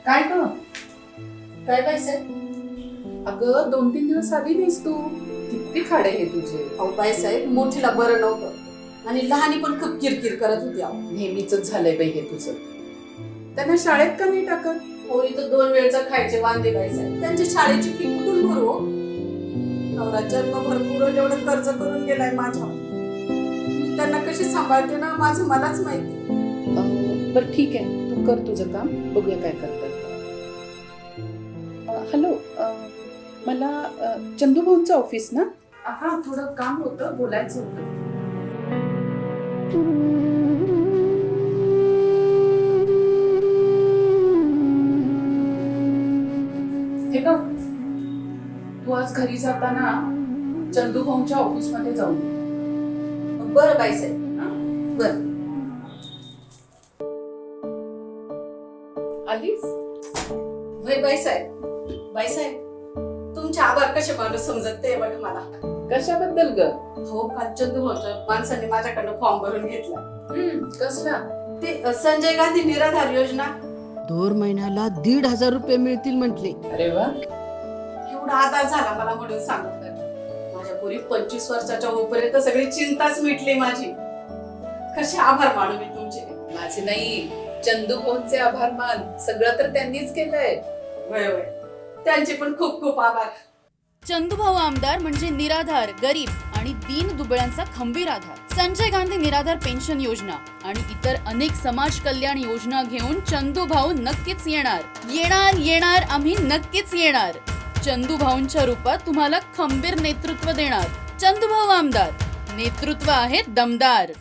काय ग? काय बाईसाहेब? अगं 2-3 दिवस आली नाहीस तू. किती खाडे हे तुझे. अहो बाईसाहेब, मोठीला बरं नव्हतं आणि लहानी पण खूप किरकिर करत होती. अहो नेहमीच झालंय बाई हे तुझं. त्यांना शाळेत का नाही टाकत? हो, इथं 2 वेळचा खायचे वांदे बाईसाहेब. त्यांच्या शाळेची फी कुठून भरू हो? नवरा जन्मभर पुरं एवढं कर्ज करून गेलाय माझ्या. मी त्यांना कशी सांभाळते ना, माझं मलाच माहिती. बरं ठीक आहे, तू कर तुझं काम, बघूया काय करतात. हॅलो, मला चंदू भाऊंचं ऑफिस ना? हा, थोडं काम होतं, बोलायचं होतं. हे बघ, तू आज घरी जाताना चंदू भाऊंच्या ऑफिस मध्ये जाऊन ये. बरं बाईसाहेब, बरं. आलीस? होय बाईसाहेब. बाईसाहेब, तुमचे आभार कसे माणूस समजत ते बघ मला. कशाबद्दल ग? हो, काल चंदू भाऊच्या माणसाने माझ्याकडनं फॉर्म भरून घेतला. कसला? ते संजय गांधी निराधार योजना. दर महिन्याला 1,500 रुपये मिळतील म्हटले. अरे वा. एवढा आधार झाला मला म्हणून सांगत. माझ्या पोरी 25 वर्षाच्या होईपर्यंत सगळी चिंताच मिटली माझी. कसे आभार मानू मी तुमचे. माझे नाही, चंदू भाऊंचे आभार मान. सगळं तर त्यांनीच केलंय. वय वय, त्यांचे पण खूप खूप आभार. चंदूभाऊ आमदार म्हणजे निराधार, गरीब आणि दीन दुबळ्यांचा खंबीर आधार. संजय गांधी निराधार पेन्शन योजना आणि इतर अनेक समाज कल्याण योजना घेऊन चंदूभाऊ नक्कीच येणार. येणार येणार आम्ही नक्कीच येणार. चंदूभाऊंच्या रूपात तुम्हाला खंबीर नेतृत्व देणार. चंदूभाऊ आमदार, नेतृत्व आहे दमदार.